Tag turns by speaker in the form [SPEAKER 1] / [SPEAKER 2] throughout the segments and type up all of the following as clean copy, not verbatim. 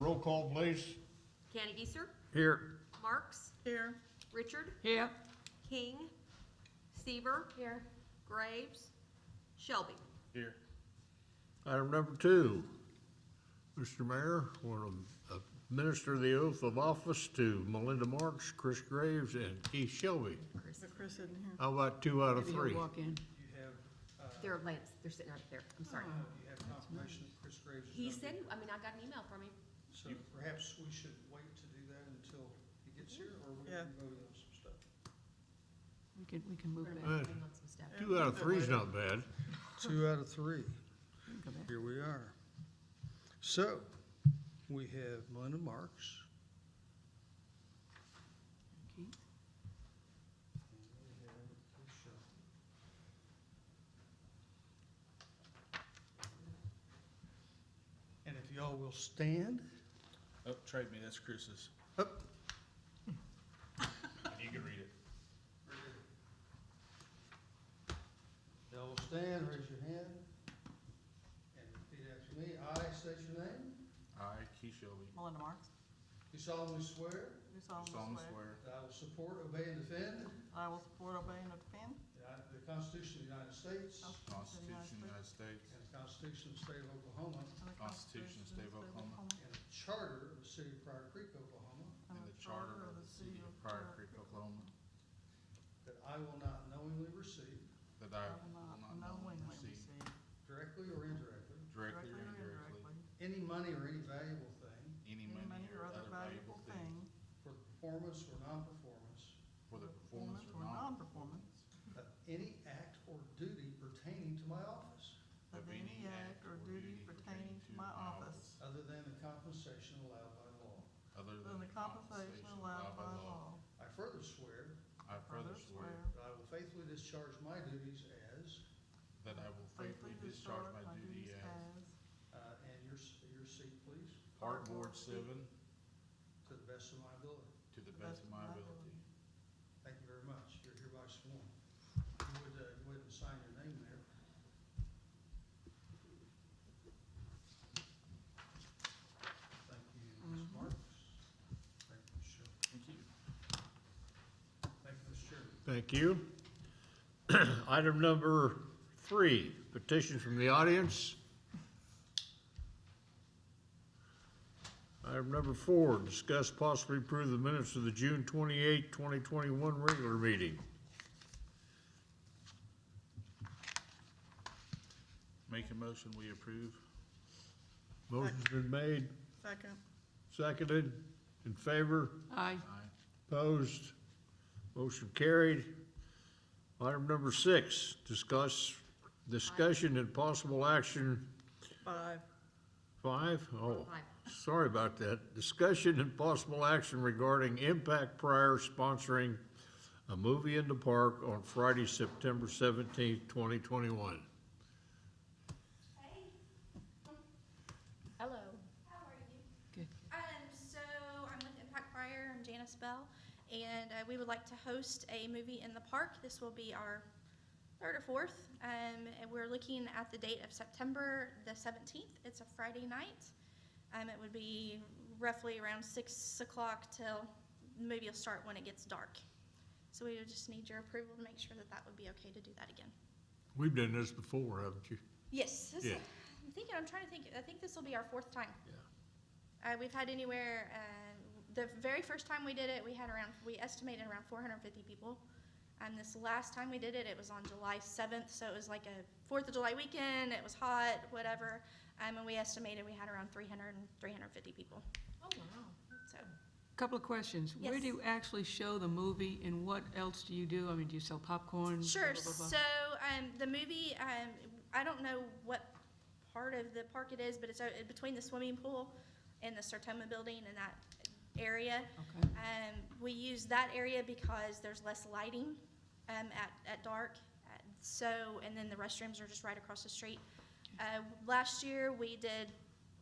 [SPEAKER 1] Roll call, please.
[SPEAKER 2] Candy Geeser,
[SPEAKER 1] Here.
[SPEAKER 2] Marks,
[SPEAKER 3] Here.
[SPEAKER 2] Richard,
[SPEAKER 3] Here.
[SPEAKER 2] King, Seaver,
[SPEAKER 3] Here.
[SPEAKER 2] Graves, Shelby.
[SPEAKER 1] Here. Item number 2. Mr. Mayor, want to administer the oath of office to Melinda Marks, Chris Graves, and Keith Shelby.
[SPEAKER 3] But Chris isn't here.
[SPEAKER 1] How about 2 out of
[SPEAKER 3] Maybe
[SPEAKER 1] 3?
[SPEAKER 3] he'll walk in.
[SPEAKER 4] You have,
[SPEAKER 2] They're Lance, they're sitting right there, I'm sorry.
[SPEAKER 4] you have confirmation that Chris Graves is
[SPEAKER 2] He
[SPEAKER 4] gonna
[SPEAKER 2] said,
[SPEAKER 4] be-
[SPEAKER 2] I mean, I got an email from him.
[SPEAKER 4] So perhaps we should wait to do that until he gets here, or we're
[SPEAKER 3] Yeah.
[SPEAKER 4] gonna be voting on some stuff.
[SPEAKER 3] We can move
[SPEAKER 2] We're
[SPEAKER 3] back.
[SPEAKER 2] gonna be voting on some stuff.
[SPEAKER 1] 2 out of 3 is not bad.
[SPEAKER 4] 2 out of 3.
[SPEAKER 3] We can go back.
[SPEAKER 4] Here we are. So, we have Melinda Marks.
[SPEAKER 3] Keith?
[SPEAKER 4] And we have Keith Shelby. And if y'all will stand
[SPEAKER 5] Oh, trade me, that's Chris's.
[SPEAKER 4] up.
[SPEAKER 5] You can read it.
[SPEAKER 4] Y'all will stand, raise your hand, and repeat after me. I state your name.
[SPEAKER 5] I, Keith Shelby,
[SPEAKER 3] Melinda Marks.
[SPEAKER 4] Do solemnly swear
[SPEAKER 3] Do
[SPEAKER 5] solemnly swear
[SPEAKER 4] that I will support, obey, and defend
[SPEAKER 3] I will support, obey, and defend
[SPEAKER 4] the Constitution of the United States
[SPEAKER 5] the Constitution of the United States,
[SPEAKER 4] and the Constitution of the State of Oklahoma
[SPEAKER 3] the
[SPEAKER 5] Constitution of the State of Oklahoma,
[SPEAKER 4] and the Charter of the City of Pryor Creek, Oklahoma,
[SPEAKER 5] and the Charter of the City of Pryor Creek, Oklahoma,
[SPEAKER 4] that I will not knowingly receive,
[SPEAKER 5] that I will not knowingly receive,
[SPEAKER 4] directly or indirectly,
[SPEAKER 5] directly or indirectly,
[SPEAKER 4] any money or any valuable thing
[SPEAKER 5] any money or other valuable thing
[SPEAKER 4] for the performance or non-performance
[SPEAKER 5] for the performance or
[SPEAKER 3] non-performance
[SPEAKER 4] of any act or duty pertaining to my office,
[SPEAKER 3] of any act or duty pertaining to my office,
[SPEAKER 4] other than the compensation allowed by law.
[SPEAKER 5] other
[SPEAKER 3] than the compensation allowed by law.
[SPEAKER 4] I further swear
[SPEAKER 5] I further swear
[SPEAKER 4] that I will faithfully discharge my duties as,
[SPEAKER 5] that I will faithfully discharge my duty as
[SPEAKER 4] and your seat, please,
[SPEAKER 5] Park Board 7
[SPEAKER 4] to the best of my ability.
[SPEAKER 5] to the best of my ability.
[SPEAKER 4] Thank you very much. You're hereby sworn. You would, go ahead and sign your name there. Thank you, Ms. Marks. Thank you, Ms. Shelby.
[SPEAKER 5] Thank you.
[SPEAKER 4] Thank you, Ms. Shelby.
[SPEAKER 1] Thank you. Item number 3, petitions from the audience. Item number 4, discuss possibly approve the minutes of the June 28, 2021 regular meeting.
[SPEAKER 5] Make a motion, we approve.
[SPEAKER 1] Motion's been made,
[SPEAKER 3] Second.
[SPEAKER 1] seconded, in favor,
[SPEAKER 3] Aye.
[SPEAKER 5] Aye.
[SPEAKER 1] opposed, motion carried. Item number 6, discussion and possible action.
[SPEAKER 3] 5.
[SPEAKER 1] 5? Oh,
[SPEAKER 2] 5.
[SPEAKER 1] sorry about that. Discussion and possible action regarding Impact Pryor sponsoring a movie in the park on Friday, September 17th, 2021.
[SPEAKER 6] Hello.
[SPEAKER 7] How are you?
[SPEAKER 3] Good.
[SPEAKER 7] So I'm with Impact Pryor. I'm Janice Bell, and we would like to host a movie in the park. This will be our 3rd or 4th, and we're looking at the date of September the 17th. It's a Friday night. It would be roughly around 6 o'clock till the movie will start when it gets dark. So we would just need your approval to make sure that that would be okay to do that again.
[SPEAKER 1] We've done this before, haven't you?
[SPEAKER 7] Yes.
[SPEAKER 1] Yeah.
[SPEAKER 7] I'm trying to think. I think this will be our 4th time.
[SPEAKER 1] Yeah.
[SPEAKER 7] We've had anywhere, the very first time we did it, we estimated around 450 people. And this last time we did it, it was on July 7th, so it was like a 4th of July weekend, it was hot, whatever. And we estimated we had around 300 and 350 people,
[SPEAKER 2] Oh, wow.
[SPEAKER 7] so.
[SPEAKER 3] Couple of questions. Where
[SPEAKER 7] Yes.
[SPEAKER 3] do you actually show the movie, and what else do you do? I mean, do you sell popcorn?
[SPEAKER 7] Sure,
[SPEAKER 3] Blah, blah, blah.
[SPEAKER 7] so, the movie, I don't know what part of the park it is, but it's between the swimming pool and the Sertoma building and that area.
[SPEAKER 3] Okay.
[SPEAKER 7] We use that area because there's less lighting at dark. And then the restrooms are just right across the street. Last year, we did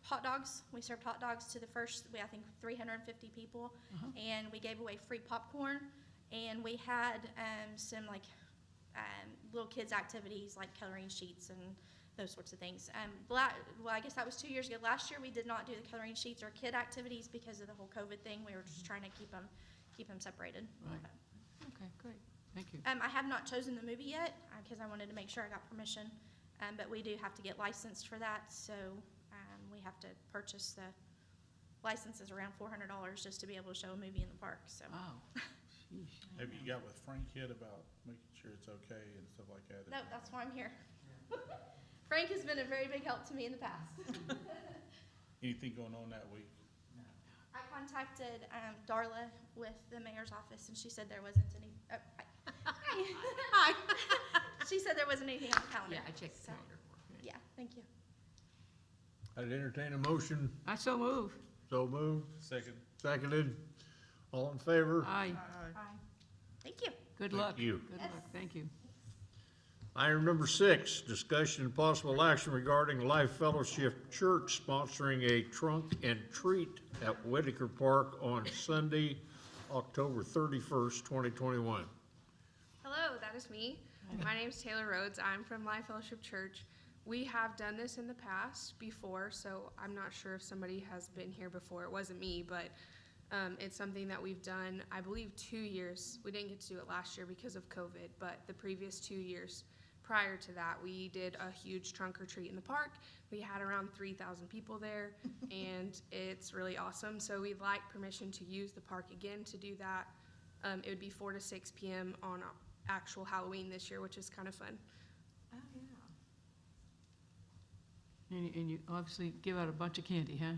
[SPEAKER 7] hot dogs. We served hot dogs to I think 350 people. And we gave away free popcorn. And we had some little kids activities like coloring sheets and those sorts of things. Well, I guess that was 2 years ago. Last year, we did not do the coloring sheets or kid activities because of the whole COVID thing. We were just trying to keep them separated.
[SPEAKER 3] Right. Okay, great, thank you.
[SPEAKER 7] I have not chosen the movie yet, because I wanted to make sure I got permission, but we do have to get licensed for that, so, we have to purchase the licenses around $400 just to be able to show a movie in the park, so.
[SPEAKER 3] Wow, sheesh.
[SPEAKER 5] Have you got with Frank yet about making sure it's okay and stuff like that?
[SPEAKER 7] No, that's why I'm here. Frank has been a very big help to me in the past.
[SPEAKER 5] Anything going on that week?
[SPEAKER 7] I contacted, Darla with the mayor's office, and she said there wasn't any, hi. She said there wasn't anything on the calendar.
[SPEAKER 2] Yeah, I checked the
[SPEAKER 7] So,
[SPEAKER 2] calendar for it.
[SPEAKER 7] yeah, thank you.
[SPEAKER 1] I'd entertain a motion.
[SPEAKER 3] I so move.
[SPEAKER 1] So moved,
[SPEAKER 5] Second.
[SPEAKER 1] seconded. All in favor?
[SPEAKER 3] Aye,
[SPEAKER 7] Thank you.
[SPEAKER 3] good
[SPEAKER 1] Thank
[SPEAKER 3] luck.
[SPEAKER 1] you.
[SPEAKER 3] Good luck, thank you.
[SPEAKER 1] Item number 6, discussion and possible action regarding Life Fellowship Church sponsoring a trunk and treat at Whitaker Park on Sunday, October 31st, 2021.
[SPEAKER 6] Hello, that is me. My name's Taylor Rhodes. I'm from Life Fellowship Church. We have done this in the past before, so I'm not sure if somebody has been here before. It wasn't me, but it's something that we've done, I believe, 2 years. We didn't get to do it last year because of COVID, but the previous 2 years prior to that, we did a huge trunk or treat in the park. We had around 3,000 people there, and it's really awesome. So we'd like permission to use the park again to do that. It would be 4 to 6 p.m. on actual Halloween this year, which is kind of fun.
[SPEAKER 3] Oh, yeah. And you obviously give out a bunch of candy, huh?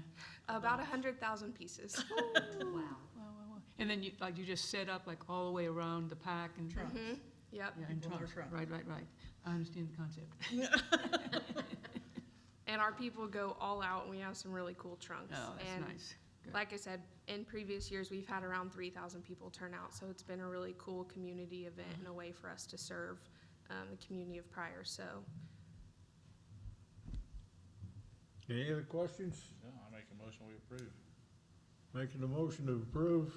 [SPEAKER 6] About 100,000 pieces.
[SPEAKER 2] Wow.
[SPEAKER 3] Wow, wow, wow. And then you just set up like all the way around the pack and.
[SPEAKER 6] Mhm. Yep.
[SPEAKER 3] Yeah, and
[SPEAKER 8] People in a
[SPEAKER 3] trunks.
[SPEAKER 8] trunk.
[SPEAKER 3] Right. I understand the concept.
[SPEAKER 6] And our people go all out, and we have some really cool trunks.
[SPEAKER 3] Oh, that's
[SPEAKER 6] And
[SPEAKER 3] nice. Good.
[SPEAKER 6] like I said, in previous years, we've had around 3,000 people turn out, so it's been a really cool community event and a way for us to serve the community of Pryor. So
[SPEAKER 1] Any other questions?
[SPEAKER 5] No, I make a motion we approve.
[SPEAKER 1] Making a motion to approve,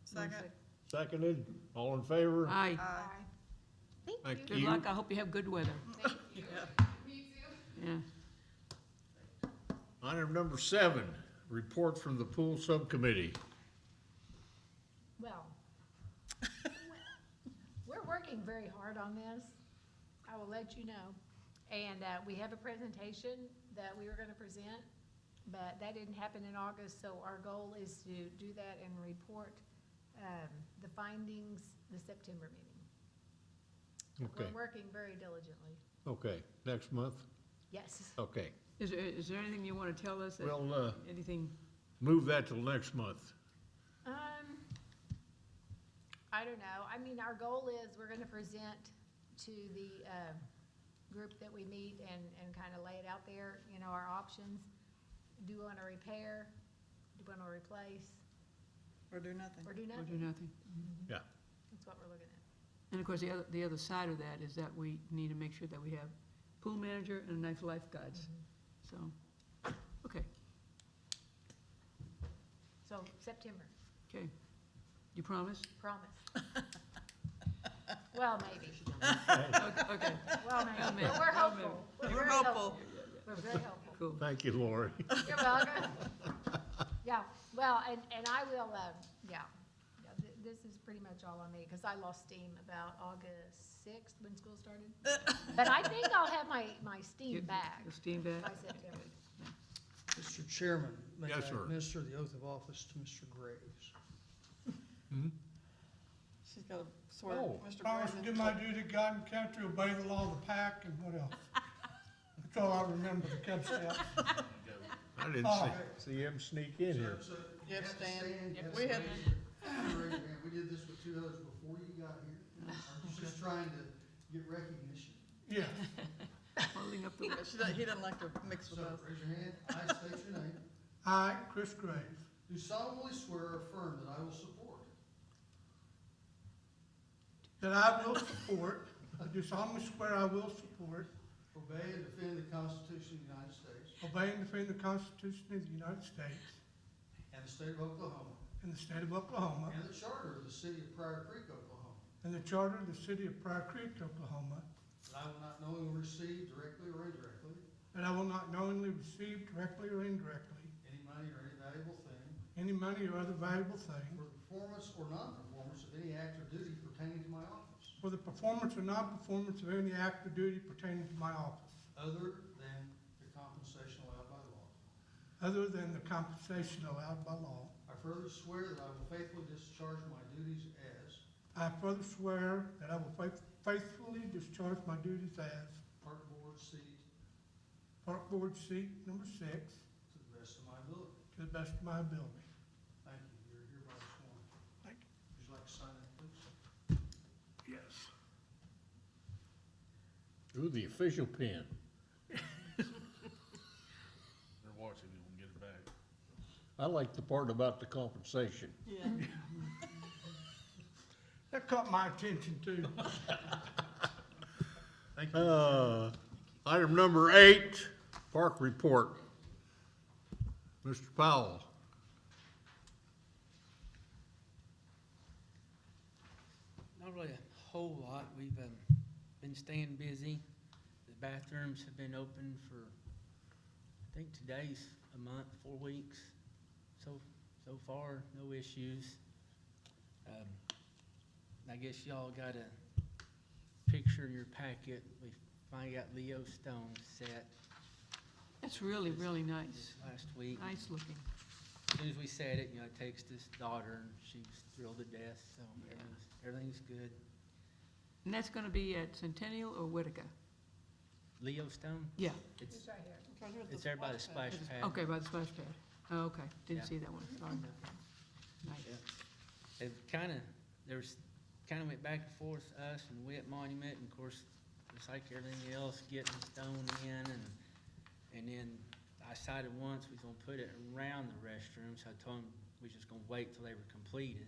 [SPEAKER 8] Second.
[SPEAKER 1] seconded. All in favor?
[SPEAKER 3] Aye.
[SPEAKER 1] Thank
[SPEAKER 3] Good
[SPEAKER 1] you.
[SPEAKER 3] luck. I hope you have good weather.
[SPEAKER 8] Yeah.
[SPEAKER 3] Yeah.
[SPEAKER 1] Item number 7, report from the pool subcommittee.
[SPEAKER 9] Well, we're working very hard on this. I will let you know. And we have a presentation that we were gonna present, but that didn't happen in August, so our goal is to do that and report the findings the September meeting.
[SPEAKER 1] Okay,
[SPEAKER 9] We're working very diligently.
[SPEAKER 1] okay. Next month?
[SPEAKER 9] Yes.
[SPEAKER 1] Okay.
[SPEAKER 3] Is there anything you want to tell us?
[SPEAKER 1] We'll
[SPEAKER 3] Anything?
[SPEAKER 1] move that till next month.
[SPEAKER 9] I don't know. I mean, our goal is we're gonna present to the group that we meet and kind of lay it out there, you know, our options. Do we want to repair? Do we want to replace?
[SPEAKER 8] Or do nothing.
[SPEAKER 9] Or do
[SPEAKER 3] Or do
[SPEAKER 9] nothing?
[SPEAKER 3] nothing?
[SPEAKER 1] Yeah.
[SPEAKER 9] That's what we're looking at.
[SPEAKER 3] And of course, the other side of that is that we need to make sure that we have pool manager and nice lifeguards. So, okay,
[SPEAKER 9] So September,
[SPEAKER 3] okay. You promise?
[SPEAKER 9] promise. Well, maybe.
[SPEAKER 3] Okay,
[SPEAKER 9] Well, maybe.
[SPEAKER 3] Amen.
[SPEAKER 9] But we're hopeful.
[SPEAKER 8] We're
[SPEAKER 9] very
[SPEAKER 8] hopeful.
[SPEAKER 9] We're very hopeful.
[SPEAKER 3] cool.
[SPEAKER 1] Thank you, Lori.
[SPEAKER 9] You're welcome. Yeah, well, and I will, this is pretty much all on me, because I lost steam about August 6th when school started. But I think I'll have my steam
[SPEAKER 3] Get
[SPEAKER 9] back
[SPEAKER 3] the steam back.
[SPEAKER 9] by September.
[SPEAKER 4] Mr. Chairman, may I
[SPEAKER 1] Yes, sir.
[SPEAKER 4] administer the oath of office to Mr. Graves?
[SPEAKER 8] She's got to swear
[SPEAKER 1] Oh.
[SPEAKER 8] Mr.
[SPEAKER 10] Promise to
[SPEAKER 8] Brandon.
[SPEAKER 10] do my duty, God and country, obey the law of the pack, and what else? That's all I remember, the Cub Scouts.
[SPEAKER 1] I didn't see him sneak in here.
[SPEAKER 4] So
[SPEAKER 8] You have to stand.
[SPEAKER 4] you have to
[SPEAKER 8] We had-
[SPEAKER 4] stand. Raise your hand. We did this with 2 others before you got here. I'm just trying to get recognition.
[SPEAKER 10] Yeah,
[SPEAKER 3] Holding up the,
[SPEAKER 8] He doesn't like to mix
[SPEAKER 4] So
[SPEAKER 8] with us.
[SPEAKER 10] Uh,
[SPEAKER 4] raise your hand. I state your name.
[SPEAKER 10] I, Chris Graves,
[SPEAKER 4] Do solemnly swear or affirm that I will support
[SPEAKER 10] that I will support, I do solemnly swear I will support,
[SPEAKER 4] obey and defend the Constitution of the United States
[SPEAKER 10] obey and defend the Constitution of the United States
[SPEAKER 4] and the state of Oklahoma
[SPEAKER 10] and the state of Oklahoma
[SPEAKER 4] and the charter of the city of Pryor Creek, Oklahoma,
[SPEAKER 10] and the charter of the city of Pryor Creek, Oklahoma,
[SPEAKER 4] that I will not knowingly receive directly or indirectly
[SPEAKER 10] that I will not knowingly receive directly or indirectly
[SPEAKER 4] any money or any valuable thing
[SPEAKER 10] any money or other valuable thing
[SPEAKER 4] for the performance or non-performance of any act or duty pertaining to my office,
[SPEAKER 10] for the performance or non-performance of any act or duty pertaining to my office,
[SPEAKER 4] other than the compensation allowed by law.
[SPEAKER 10] other than the compensation allowed by law.
[SPEAKER 4] I further swear that I will faithfully discharge my duties as
[SPEAKER 10] I further swear that I will faithfully discharge my duties as
[SPEAKER 4] Park Board seat
[SPEAKER 10] Park Board seat number 6
[SPEAKER 4] to the best of my ability.
[SPEAKER 10] to the best of my ability.
[SPEAKER 4] Thank you. You're hereby sworn.
[SPEAKER 10] Thank you.
[SPEAKER 4] Would you like to sign that, please?
[SPEAKER 10] Yes.
[SPEAKER 1] Ooh, the official pen.
[SPEAKER 5] They're watching, you won't get it back.
[SPEAKER 1] I like the part about the compensation.
[SPEAKER 8] Yeah.
[SPEAKER 10] That caught my attention too.
[SPEAKER 4] Thank you.
[SPEAKER 1] Item number 8, park report. Mr. Powell.
[SPEAKER 11] Not really a whole lot. We've been staying busy. The bathrooms have been open for, I think today's a month, 4 weeks. So far, no issues. I guess y'all got a picture in your packet. We finally got Leo Stone set
[SPEAKER 3] It's really, really nice.
[SPEAKER 11] this last week.
[SPEAKER 3] Nice looking.
[SPEAKER 11] As soon as we said it, I texted his daughter and she was thrilled to death, so everything's good.
[SPEAKER 3] And that's gonna be at Centennial or Whitaker?
[SPEAKER 11] Leo Stone?
[SPEAKER 3] Yeah.
[SPEAKER 11] It's
[SPEAKER 9] It's right here.
[SPEAKER 8] Right here at
[SPEAKER 11] there by the
[SPEAKER 8] splash
[SPEAKER 11] splash
[SPEAKER 8] pad.
[SPEAKER 11] pad.
[SPEAKER 3] Okay, by the splash pad. Oh, okay. Didn't
[SPEAKER 11] Yeah.
[SPEAKER 3] see that one, sorry. Nice.
[SPEAKER 11] Yeah. Went back and forth, us and Witt Monument, and of course, it's like everything else, getting stone in, and then I decided once we was gonna put it around the restrooms. I told him we was just gonna wait till they were completed.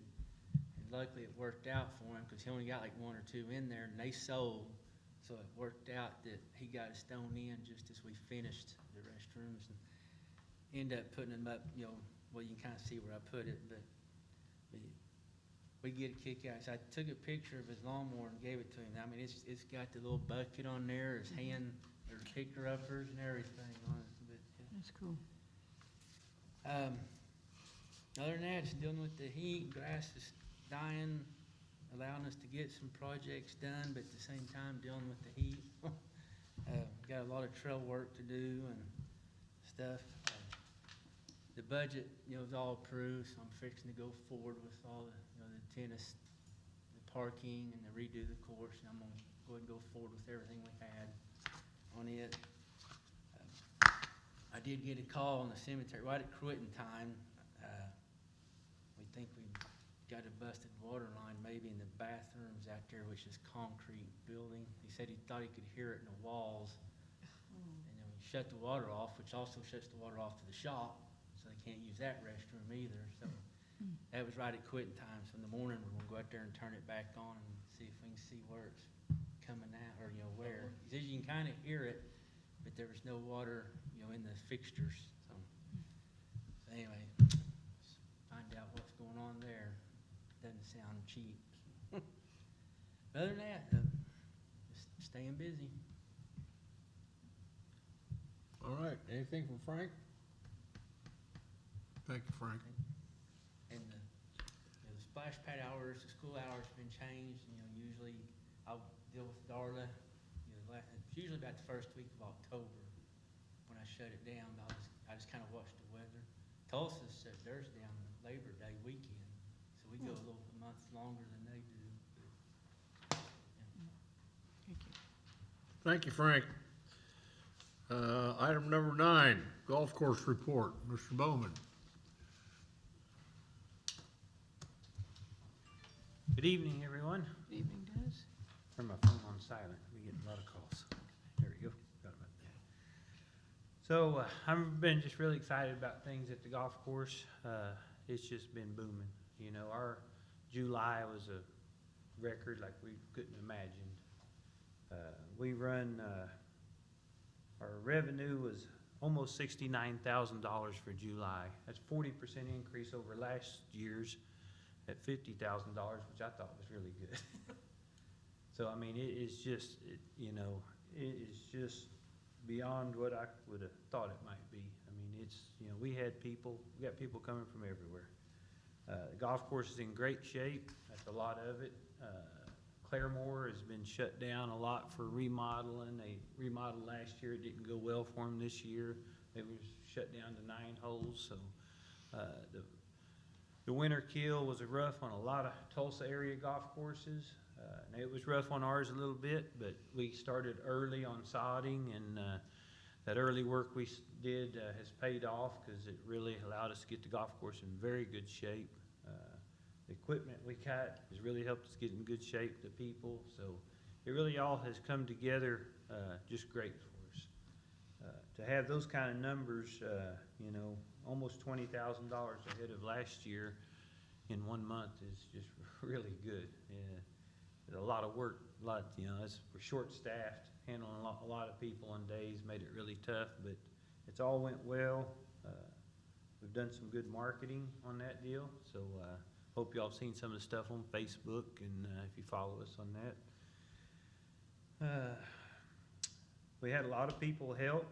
[SPEAKER 11] And luckily it worked out for him, cause he only got like 1 or 2 in there, and they sold. So it worked out that he got a stone in just as we finished the restrooms, and ended up putting them up, well, you can kinda see where I put it, but we get a kick out. So I took a picture of his lawnmower and gave it to him. I mean, it's got the little bucket on there, his hand, or picker uppers and everything on it. But
[SPEAKER 3] That's cool.
[SPEAKER 11] other than that, just dealing with the heat, grass is dying, allowing us to get some projects done, but at the same time dealing with the heat. Got a lot of trail work to do and stuff. The budget, is all approved, so I'm fixing to go forward with all the, the tennis, the parking, and the redo the course, and I'm gonna go ahead and go forward with everything we had on it. I did get a call on the cemetery right at quitting time. We think we got a busted water line maybe in the bathrooms out there, which is concrete building. He said he thought he could hear it in the walls. And then we shut the water off, which also shuts the water off to the shop, so they can't use that restroom either. So that was right at quitting time. So in the morning, we're gonna go out there and turn it back on and see if we can see where it's coming out, or where. He says you can kind of hear it, but there was no water, in the fixtures. So anyway, let's find out what's going on there. Doesn't sound cheap. But other than that, just staying busy.
[SPEAKER 1] All right, anything from Frank? Thank you, Frank.
[SPEAKER 11] And the splash pad hours, the school hours have been changed. Usually I'll deal with Darla. It's usually about the first week of October when I shut it down. I just kind of watch the weather. Tulsa shut theirs down Labor Day weekend, so we go a month longer than they do. But,
[SPEAKER 3] Thank you.
[SPEAKER 1] Thank you, Frank. Item number 9, golf course report. Mr. Bowman.
[SPEAKER 12] Good evening, everyone.
[SPEAKER 3] Good evening, Dennis.
[SPEAKER 12] Turn my phone on silent. We get a lot of calls. There we go. Got about that. So I've been just really excited about things at the golf course. It's just been booming. Our July was a record like we couldn't imagine. We run, our revenue was almost $69,000 for July. That's 40% increase over last year's at $50,000, which I thought was really good. So, I mean, it is just, you know, it is just beyond what I would have thought it might be. I mean, it's, you know, we got people coming from everywhere. The golf course is in great shape, that's a lot of it. Claremore has been shut down a lot for remodeling. They remodeled last year, it didn't go well for them this year. They were shut down to 9 holes, so the winter kill was rough on a lot of Tulsa area golf courses. And it was rough on ours a little bit, but we started early on sodding, and that early work we did has paid off because it really allowed us to get the golf course in very good shape. The equipment we got has really helped us get in good shape, the people, so it really all has come together just great for us. To have those kind of numbers, you know, almost $20,000 ahead of last year in 1 month is just really good. Yeah. There's a lot of work, you know, we're short-staffed, handling a lot of people on days, made it really tough, but it's all went well. We've done some good marketing on that deal, so hope y'all have seen some of the stuff on Facebook, and if you follow us on that. We had a lot of people help.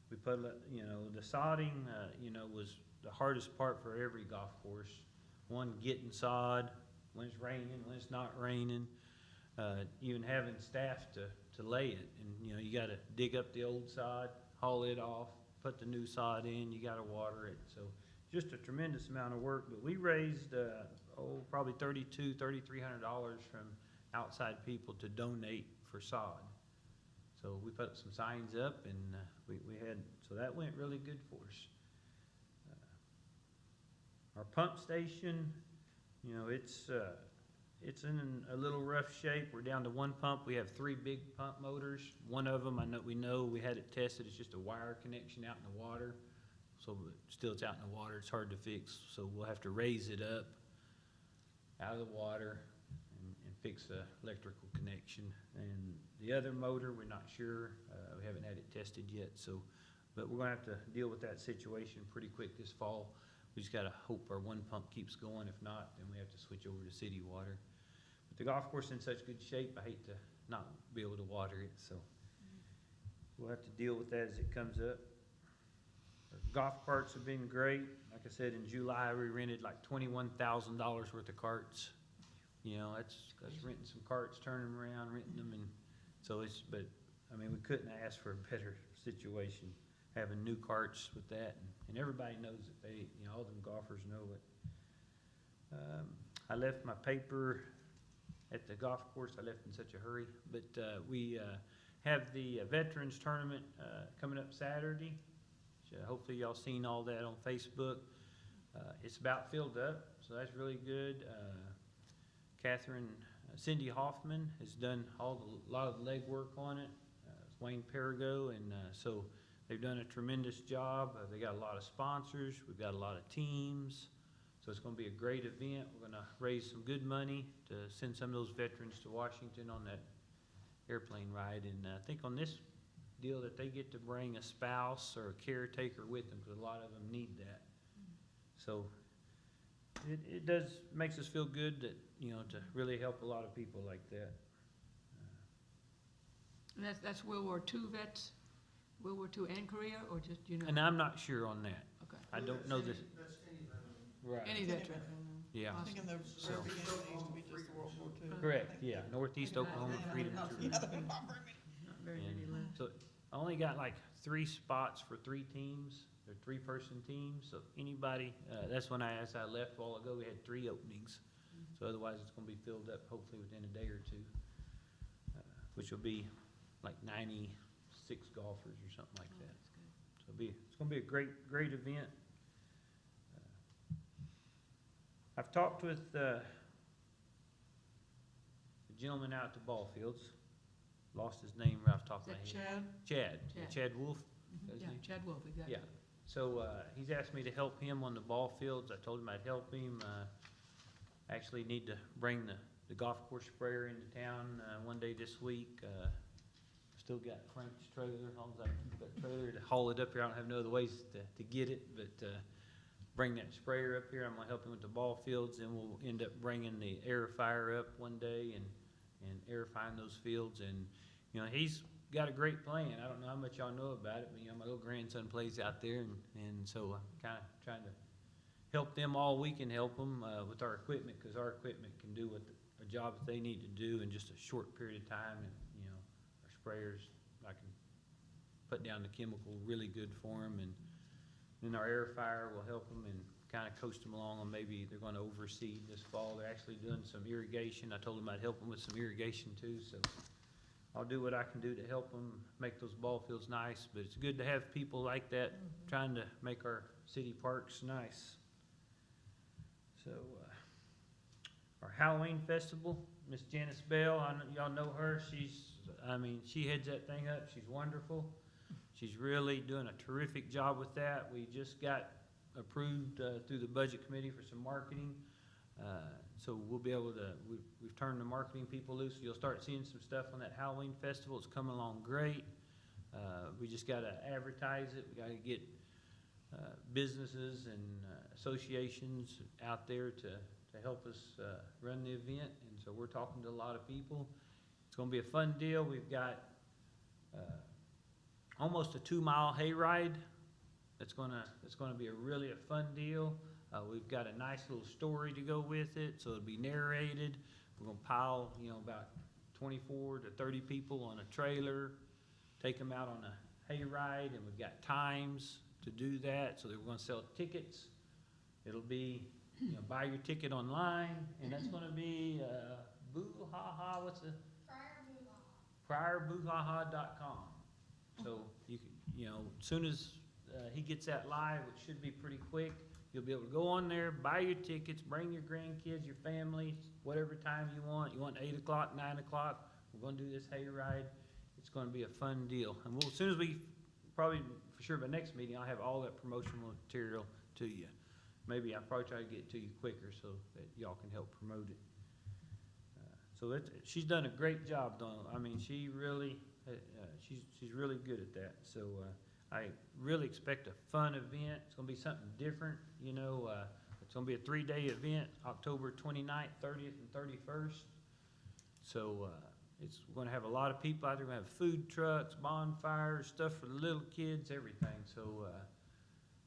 [SPEAKER 12] We put, you know, the sodding, you know, was the hardest part for every golf course. One, getting sod, when it's raining, when it's not raining, even having staff to lay it. And, you know, you got to dig up the old sod, haul it off, put the new sod in, you got to water it. So just a tremendous amount of work. But we raised, probably $3,200, $3,300 from outside people to donate for sod. So we put some signs up, and so that went really good for us. Our pump station, you know, it's in a little rough shape. We're down to 1 pump. We have 3 big pump motors. One of them, we had it tested. It's just a wire connection out in the water. So still it's out in the water. It's hard to fix. So we'll have to raise it up out of the water and fix the electrical connection. And the other motor, we're not sure. We haven't had it tested yet. But we're gonna have to deal with that situation pretty quick this fall. We just gotta hope our 1 pump keeps going. If not, then we have to switch over to city water. But the golf course is in such good shape, I hate to not be able to water it, so we'll have to deal with that as it comes up. Our golf carts have been great. Like I said, in July, we rented like $21,000 worth of carts. You know, that's renting some carts, turning them around, renting them, and so but I mean, we couldn't ask for a better situation, having new carts with that, and everybody knows it. You know, all them golfers know it. I left my paper at the golf course. I left in such a hurry, but we have the Veterans Tournament coming up Saturday. Hopefully y'all seen all that on Facebook. It's about filled up, so that's really good. Cindy Hoffman has done a lot of the legwork on it. Wayne Perigo, and so they've done a tremendous job. They got a lot of sponsors. We've got a lot of teams. So it's going to be a great event. We're going to raise some good money to send some of those veterans to Washington on that airplane ride. And I think on this deal that they get to bring a spouse or a caretaker with them, because a lot of them need that. So it makes us feel good that, you know, to really help a lot of people like that.
[SPEAKER 3] And that's World War II vets, World War II and Korea, or just, you know?
[SPEAKER 12] And I'm not sure on that.
[SPEAKER 3] Okay.
[SPEAKER 12] I don't know this.
[SPEAKER 4] That's any veteran.
[SPEAKER 12] Right.
[SPEAKER 3] Any veteran.
[SPEAKER 12] Yeah.
[SPEAKER 8] I think in the very beginning, it used to be just the World War II.
[SPEAKER 12] Correct, yeah. Northeast Oklahoma Freedom Tour.
[SPEAKER 8] Yeah, there's not very many.
[SPEAKER 3] Not very many left.
[SPEAKER 12] So I only got like 3 spots for 3 teams. They're 3-person teams, so anybody, that's when I left a while ago, we had 3 openings. So otherwise it's gonna be filled up hopefully within a day or 2, which will be like 96 golfers or something like that. So it's gonna be a great event. I've talked with the gentleman out at the ball fields, lost his name right off the top of my
[SPEAKER 3] Is
[SPEAKER 12] head.
[SPEAKER 3] that
[SPEAKER 12] Chad. Chad Wolf.
[SPEAKER 3] Yeah, Chad Wolf, exactly.
[SPEAKER 12] Yeah. So he's asked me to help him on the ball fields. I told him I'd help him. Actually need to bring the golf course sprayer into town one day this week. Still got Frank's trailer, as long as I've got a trailer to haul it up here. I don't have no other ways to get it, but bring that sprayer up here. I'm gonna help him with the ball fields, and we'll end up bringing the air fire up one day and air firing those fields. And, you know, he's got a great plan. I don't know how much y'all know about it, but, you know, my little grandson plays out there, and so I'm kind of trying to help them all we can help them with our equipment, because our equipment can do a job that they need to do in just a short period of time. And, you know, our sprayers, I can put down the chemical really good for them, and then our air fire will help them and kind of coast them along, and maybe they're going to overseed this fall. They're actually doing some irrigation. I told them I'd help them with some irrigation too, so I'll do what I can do to help them make those ball fields nice. But it's good to have people like that trying to make our city parks nice. So our Halloween festival, Miss Janice Bell, y'all know her. She heads that thing up. She's wonderful. She's really doing a terrific job with that. We just got approved through the budget committee for some marketing. So we'll be able to, we've turned the marketing people loose. So you'll start seeing some stuff on that Halloween festival. It's coming along great. We just got to advertise it. We got to get businesses and associations out there to help us run the event. And so we're talking to a lot of people. It's going to be a fun deal. We've got almost a 2-mile hayride. That's gonna be a fun deal. We've got a nice little story to go with it, so it'll be narrated. We're gonna pile, you know, about 24 to 30 people on a trailer, take them out on a hayride, and we've got times to do that. So that we're gonna sell tickets. It'll be, you know, buy your ticket online, and that's gonna be boo-ha-ha. What's the PryerBoohaha.com. So you can, you know, as soon as he gets that live, which should be pretty quick, you'll be able to go on there, buy your tickets, bring your grandkids, your family, whatever time you want. You want 8 o'clock, 9 o'clock. We're going to do this hayride. It's going to be a fun deal. And we'll, as soon as we, probably for sure by next meeting, I'll have all that promotional material to you. Maybe I'll probably try to get it to you quicker so that y'all can help promote it. So she's done a great job, though. I mean, she really, she's really good at that. So I really expect a fun event. It's going to be something different. You know, it's going to be a 3-day event, October 29th, 30th, and 31st. So it's going to have a lot of people out there. We're going to have food trucks, bonfires, stuff for the little kids, everything. So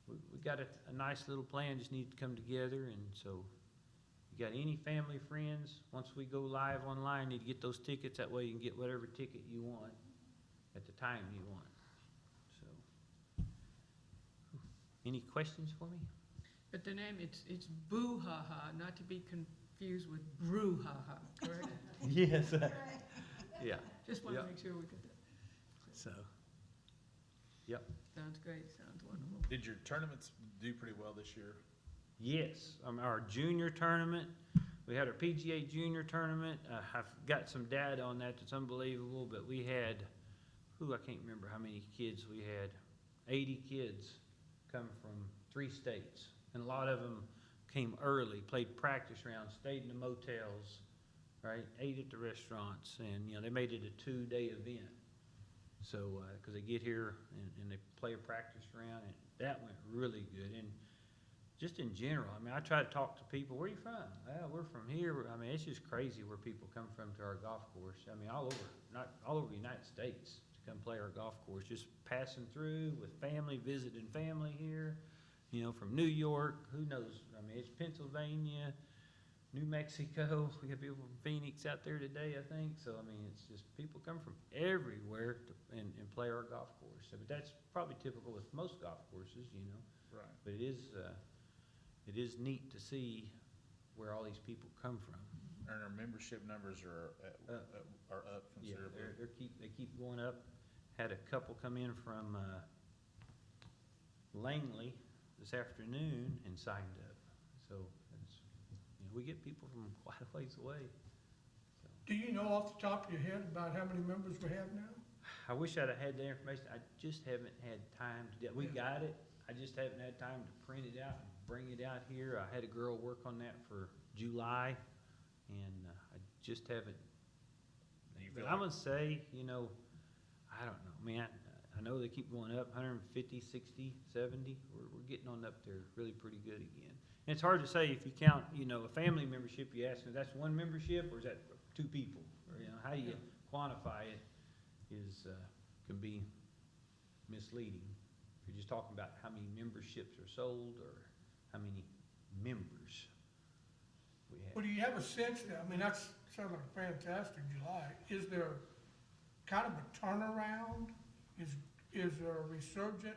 [SPEAKER 12] we got a nice little plan, just need to come together. And so you got any family, friends, once we go live online, need to get those tickets. That way you can get whatever ticket you want at the time you want. So, any questions for me?
[SPEAKER 3] But the name, it's Boo-ha-ha, not to be confused with Brew-ha-ha, correct?
[SPEAKER 12] Yes. Yeah.
[SPEAKER 3] Just want to
[SPEAKER 12] Yep.
[SPEAKER 3] make sure we get that.
[SPEAKER 12] So, yep.
[SPEAKER 3] Sounds great, sounds wonderful.
[SPEAKER 5] Did your tournaments do pretty well this year?
[SPEAKER 12] Yes, our junior tournament, we had our PGA junior tournament. I've got some data on that that's unbelievable, but we had, I can't remember how many kids we had. 80 kids come from 3 states, and a lot of them came early, played practice rounds, stayed in the motels, right? Ate at the restaurants, and, you know, they made it a 2-day event. So, because they get here and they play a practice round, and that went really good. And just in general, I mean, I try to talk to people. Where are you from? Well, we're from here. I mean, it's just crazy where people come from to our golf course. I mean, all over the United States to come play our golf course. Just passing through with family, visiting family here. You know, from New York, who knows? I mean, it's Pennsylvania, New Mexico. We got people from Phoenix out there today, I think. So, I mean, it's just people come from everywhere and play our golf course. So, but that's probably typical with most golf courses, you know.
[SPEAKER 5] Right.
[SPEAKER 12] But it is neat to see where all these people come from.
[SPEAKER 5] And our membership numbers are up considerably.
[SPEAKER 12] Yeah, they keep going up. Had a couple come in from Langley this afternoon and signed up. So it's, you know, we get people from quite a ways away. So.
[SPEAKER 10] Do you know off the top of your head about how many members we have now?
[SPEAKER 12] I wish I'd have had that information. I just haven't had time to do it. We got it. I just haven't had time to print it out and bring it out here. I had a girl work on that for July, and I just haven't. But I'm gonna say, you know, I don't know, man. I know they keep going up, 150, 60, 70. We're getting on up there really pretty good again. And it's hard to say if you count, a family membership, you ask, that's one membership or is that two people? Or, how do you quantify it can be misleading. If you're just talking about how many memberships are sold or how many members we have.
[SPEAKER 10] Well, do you have a sense that, that sounds like a fantastic July. Is there kind of a turnaround? Is there a resurgence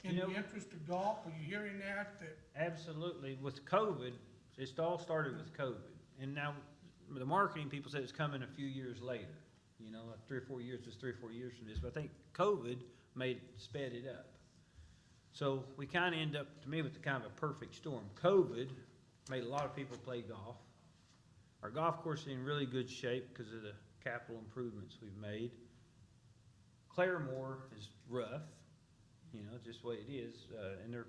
[SPEAKER 10] in the interest of golf? Are you hearing that?
[SPEAKER 12] Absolutely. With COVID, it all started with COVID. And now the marketing people said it's coming a few years later. Like 3 or 4 years, just 3 or 4 years from this. But I think COVID sped it up. So we kind of end up, to me, with the kind of a perfect storm. COVID made a lot of people play golf. Our golf course is in really good shape because of the capital improvements we've made. Claremore is rough, just the way it is, and they're,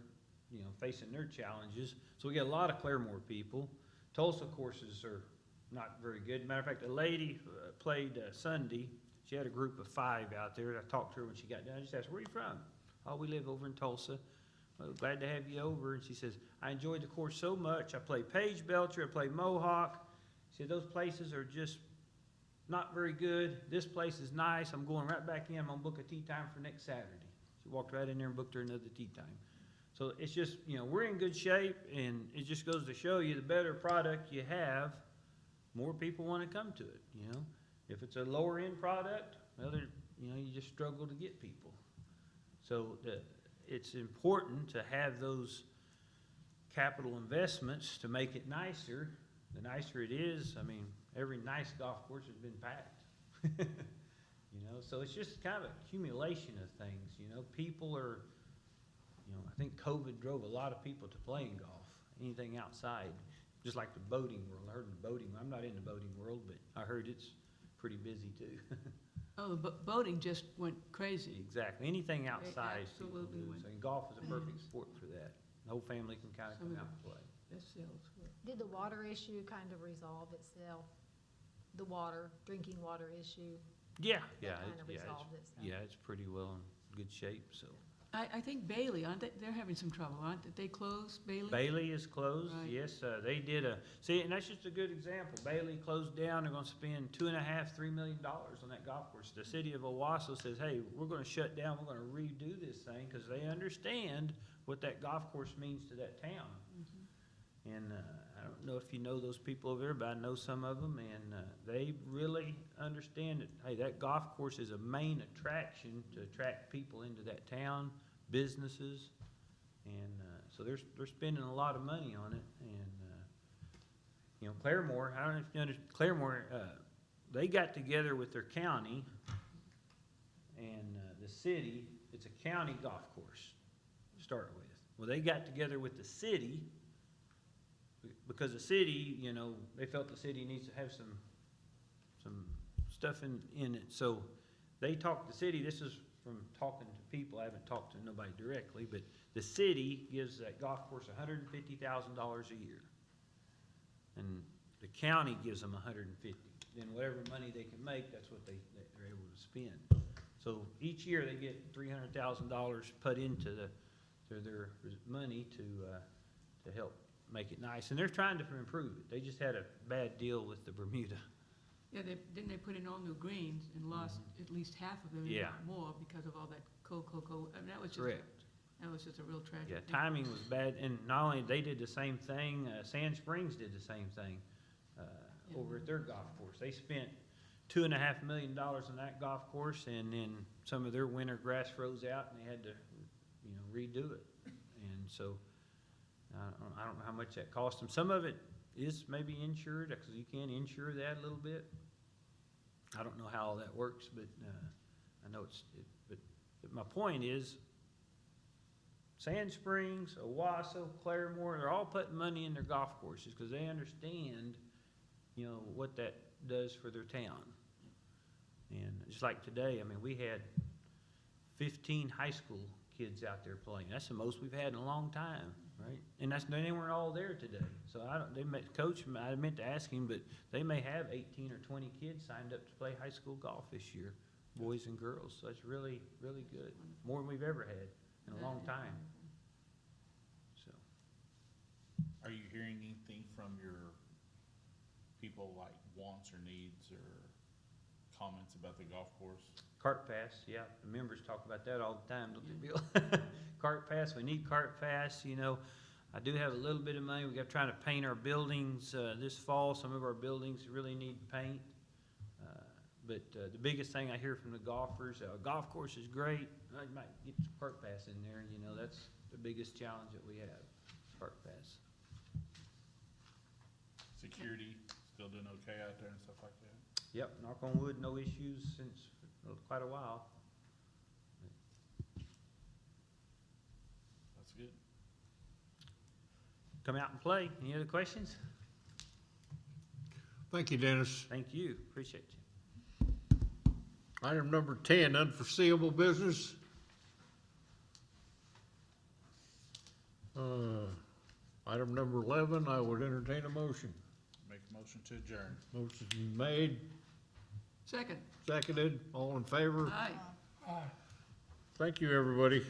[SPEAKER 12] facing their challenges. So we get a lot of Claremore people. Tulsa courses are not very good. Matter of fact, a lady played Sunday. She had a group of 5 out there. I talked to her when she got done. I just asked, "Where are you from?" "Oh, we live over in Tulsa." "Well, glad to have you over." And she says, "I enjoyed the course so much. I play Page Belcher, I play Mohawk." She said, "Those places are just not very good. This place is nice. I'm going right back in. I'm going to book a tee time for next Saturday." She walked right in there and booked her another tee time. So it's just, we're in good shape, and it just goes to show you the better product you have, more people want to come to it, If it's a lower end product, well, you just struggle to get people. So it's important to have those capital investments to make it nicer. The nicer it is, every nice golf course has been packed. So it's just kind of an accumulation of things, People are, I think COVID drove a lot of people to playing golf, anything outside, just like the boating world. I heard the boating, I'm not in the boating world, but I heard it's pretty busy too.
[SPEAKER 3] Oh, but boating just went crazy.
[SPEAKER 12] Exactly, anything outside. people
[SPEAKER 3] absolutely
[SPEAKER 12] do.
[SPEAKER 3] went
[SPEAKER 12] So golf is a perfect
[SPEAKER 3] bananas.
[SPEAKER 12] sport for that. The whole family can kind of
[SPEAKER 3] Some
[SPEAKER 12] come
[SPEAKER 3] of
[SPEAKER 12] out and play.
[SPEAKER 3] Best sales were.
[SPEAKER 9] Did the water issue kind of resolve itself? The drinking water issue?
[SPEAKER 12] Yeah,
[SPEAKER 9] Kind of resolved itself?
[SPEAKER 12] yeah, it's pretty well in good shape, so.
[SPEAKER 3] I think Bailey, aren't they, they're having some trouble, aren't they? They closed, Bailey?
[SPEAKER 12] Bailey is closed,
[SPEAKER 3] Right.
[SPEAKER 12] yes, they did and that's just a good example. Bailey closed down, they're gonna spend $2.5–3 million on that golf course. The city of Owasso says, "Hey, we're gonna shut down, we're gonna redo this thing," because they understand what that golf course means to that town.
[SPEAKER 3] Mhm.
[SPEAKER 12] And I don't know if you know those people over there, but I know some of them, and they really understand that, hey, that golf course is a main attraction to attract people into that town, businesses, and so they're spending a lot of money on it. And Claremore, I don't know if you understand, Claremore, they got together with their county and the city. It's a county golf course to start with. Well, they got together with the city because the city, they felt the city needs to have some stuff in it. So they talked to the city. This is from talking to people. I haven't talked to nobody directly, but the city gives that golf course $150,000 a year. And the county gives them $150,000. Then whatever money they can make, that's what they're able to spend. So each year they get $300,000 put into their money to help make it nice. And they're trying to improve it. They just had a bad deal with the Bermuda.
[SPEAKER 3] Yeah, didn't they put in all new greens and lost at least half of them, if
[SPEAKER 12] Yeah.
[SPEAKER 3] not more, because of all that cold. That was just.
[SPEAKER 12] Correct.
[SPEAKER 3] That was just a real tragedy.
[SPEAKER 12] Yeah, timing was bad, and not only they did the same thing, Sand Springs did the same thing over at their golf course. They spent $2.5 million on that golf course, and then some of their winter grass froze out, and they had to, redo it. And so I don't know how much that cost them. Some of it is maybe insured, because you can insure that a little bit. I don't know how all that works, but I know but my point is, Sand Springs, Owasso, Claremore, they're all putting money in their golf courses because they understand, what that does for their town. And just like today, we had 15 high school kids out there playing. That's the most we've had in a long time, right? And they weren't all there today. So Coach, I meant to ask him, but they may have 18 or 20 kids signed up to play high school golf this year boys and girls, so it's really, really good. More than we've ever had in a long time, so.
[SPEAKER 5] Are you hearing anything from your people, like wants or needs or comments about the golf course?
[SPEAKER 12] Cart pass, yeah, the members talk about that all the time, don't they, Bill? Cart pass, we need cart pass, you know. I do have a little bit of money, we got trying to paint our buildings, this fall, some of our buildings really need paint. But the biggest thing I hear from the golfers, golf course is great, I might get the cart pass in there, you know, that's the biggest challenge that we have, cart pass.
[SPEAKER 5] Security, still doing okay out there and stuff like that?
[SPEAKER 12] Yep, knock on wood, no issues since quite a while.
[SPEAKER 5] That's good.
[SPEAKER 12] Come out and play, any other questions?
[SPEAKER 1] Thank you, Dennis.
[SPEAKER 12] Thank you, appreciate you.
[SPEAKER 1] Item number 10, unforeseeable business. Item number 11, I would entertain a motion.
[SPEAKER 5] Make a motion to adjourn.
[SPEAKER 1] Motion made,
[SPEAKER 3] Second.
[SPEAKER 1] seconded, all in favor?
[SPEAKER 3] Aye.
[SPEAKER 10] Aye.
[SPEAKER 1] Thank you, everybody.